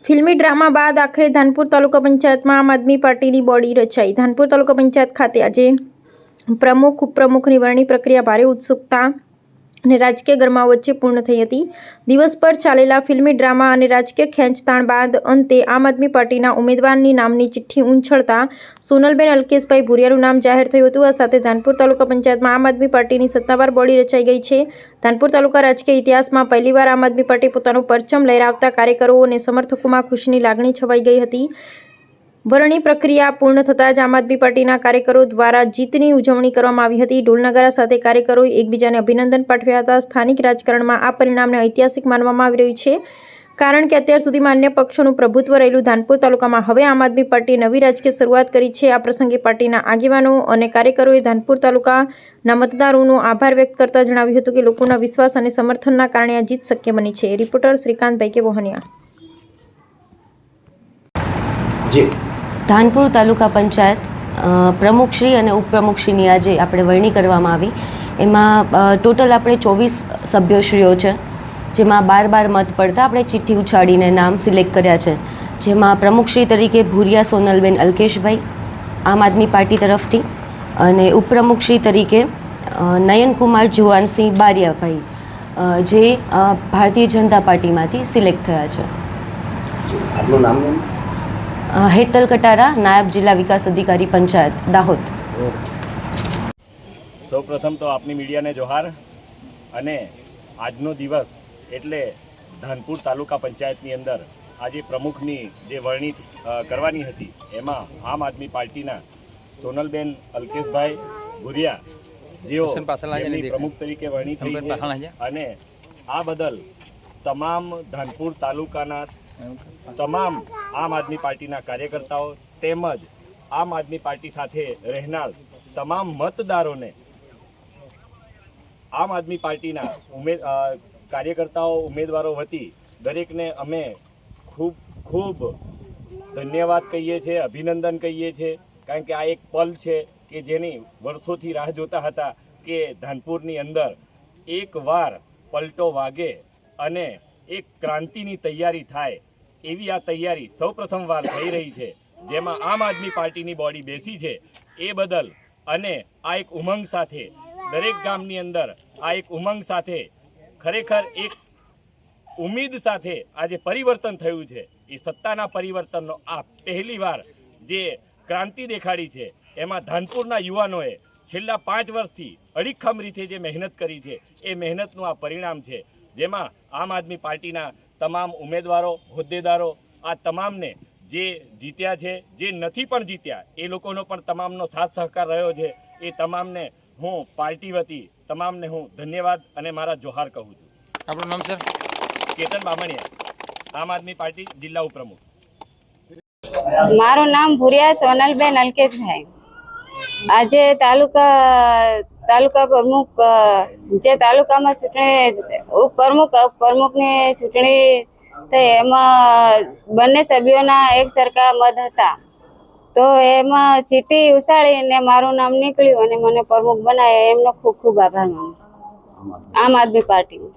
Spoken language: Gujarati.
ફિલ્મી ડ્રામા બાદ આખરે ધાનપુર તાલુકા પંચાયતમાં આમ આદમી પાર્ટીની બોડી રચાઈ। ધાનપુર તાલુકા પંચાયત ખાતે આજે પ્રમુખ ઉપપ્રમુખની વરણી પ્રક્રિયા ભારે ઉત્સુકતા અને રાજકીય ગરમાવો વચ્ચે પૂર્ણ થઈ હતી। દિવસભર ચાલેલા ફિલ્મી ડ્રામા અને રાજકીય ખેંચતાણ બાદ અંતે આમ આદમી પાર્ટીના ઉમેદવારની નામની ચિઠ્ઠી ઉછળતા સોનલબેન અલ્કેશભાઈ ભુરિયાનું નામ જાહેર થયું હતું। આ સાથે ધાનપુર તાલુકા પંચાયતમાં આમ આદમી પાર્ટીની સત્તાવાર બોડી રચાઈ ગઈ છે। ધાનપુર તાલુકા રાજકીય ઇતિહાસમાં પહેલીવાર આમ આદમી પાર્ટી પોતાનું પરચમ લહેરાવતા કાર્યકરો અને સમર્થકોમાં ખુશીની લાગણી છવાઈ ગઈ હતી। વરણી પ્રક્રિયા પૂર્ણ થતાં જ આમ આદમી પાર્ટીના કાર્યકરો દ્વારા જીતની ઉજવણી કરવામાં આવી હતી। ઢોલનગારા સાથે કાર્યકરોએ એકબીજાને અભિનંદન પાઠવ્યા હતા। સ્થાનિક રાજકારણમાં આ પરિણામને ઐતિહાસિક માનવામાં આવી રહ્યું છે, કારણ કે અત્યાર સુધીમાં અન્ય પક્ષોનું પ્રભુત્વ રહેલું ધાનપુર તાલુકામાં હવે આમ આદમી પાર્ટીએ નવી રાજકીય શરૂઆત કરી છે। આ પ્રસંગે પાર્ટીના આગેવાનો અને કાર્યકરોએ ધાનપુર તાલુકાના મતદારોનો આભાર વ્યક્ત કરતા જણાવ્યું હતું કે લોકોના વિશ્વાસ અને સમર્થનના કારણે આ જીત શક્ય બની છે। રિપોર્ટર શ્રીકાંતભાઈ કે વહનિયા। ધાનપુર તાલુકા પંચાયત પ્રમુખશ્રી અને ઉપપ્રમુખશ્રીની આજે આપણે વરણી કરવામાં આવી। એમાં ટોટલ આપણે 24 સભ્યશ્રીઓ છે, જેમાં 12 મત પડતા આપણે ચિઠ્ઠી ઉછાળીને નામ સિલેક્ટ કર્યા છે। જેમાં પ્રમુખશ્રી તરીકે ભુરિયા સોનલબેન અલ્કેશભાઈ આમ આદમી પાર્ટી તરફથી, અને ઉપપ્રમુખશ્રી તરીકે નયનકુમાર જુવાનસિંહ બારિયાભાઈ જે ભારતીય જનતા પાર્ટીમાંથી સિલેક્ટ થયા છે। આપનું નામ? હેતલ કટારા, નાયબ જિલ્લા વિકાસ અધિકારી પંચાયત, દાહોદ। સૌપ્રથમ તો આપની મીડિયાને જોહાર। અને આજનો દિવસ એટલે ધાનપુર તાલુકા પંચાયતની અંદર આજે પ્રમુખની જે વરણી કરવાની હતી, એમાં આમ આદમી પાર્ટીના સોનલબેન અલ્કેશભાઈ ભુરિયા જેઓ પ્રમુખ તરીકે વરણી થઈ છે, અને આ બદલ તમામ ધાનપુર તાલુકાના તમામ આમ આદમી પાર્ટીના કાર્યકર્તાઓ તેમજ આમ આદમી પાર્ટી સાથે રહેનાર તમામ મતદારોને આમ આદમી પાર્ટીના કાર્યકર્તાઓ ઉમેદવારો વતી દરેકને અમે ખૂબ ખૂબ ધન્યવાદ કહીએ છીએ, અભિનંદન કહીએ છીએ, કારણ કે આ એક પલ છે કે જેની વર્ષોથી રાહ જોતા હતા કે ધાનપુરની અંદર એકવાર પલટો વાગે અને એક ક્રાંતિની તૈયારી થાય, એવી આ તૈયારી સૌ પ્રથમવાર થઈ રહી છે, જેમાં આમ આદમી પાર્ટીની બોડી બેસી છે એ બદલ, અને આ એક ઉમંગ સાથે દરેક ગામની અંદર આ એક ઉમંગ સાથે ખરેખર એક ઉમ્મીદ સાથે આજે પરિવર્તન થયું છે, એ સત્તાના પરિવર્તનનો આ પહેલીવાર જે ક્રાંતિ દેખાડી છે, એમાં ધાનપુરના યુવાનોએ છેલ્લા 5 વર્ષથી અડીખમ રીતે જે મહેનત કરી છે એ મહેનતનું આ પરિણામ છે, જેમાં આમ આદમી પાર્ટીના તમામ ઉમેદવારો, હોદ્દેદારો આ તમામને જે જીત્યા છે, જે નથી પણ જીત્યા એ લોકોનો પણ તમામનો સાથ સહકાર રહ્યો છે, એ તમામને હું પાર્ટી વતી તમામને હું ધન્યવાદ અને મારા જોહાર કહું છું। આપણું નામ સર? કેતન બામણિયા, આમ આદમી પાર્ટી જિલ્લા ઉપપ્રમુખ। મારું નામ ભુરિયા સોનલબેન અલ્કેશભાઈ। આજે તાલુકા પ્રમુખ જે તાલુકામાં ચૂંટણી ઉપપ્રમુખની ચૂંટણી થઈ, એમાં બંને સભ્યોના એક સરખા મત હતા, તો એમાં ચીઠી ઉછાળીને મારું નામ નીકળ્યું અને મને પ્રમુખ બનાવ્યો। એમનો ખૂબ ખૂબ આભાર માનું છું આમ આદમી પાર્ટીનો।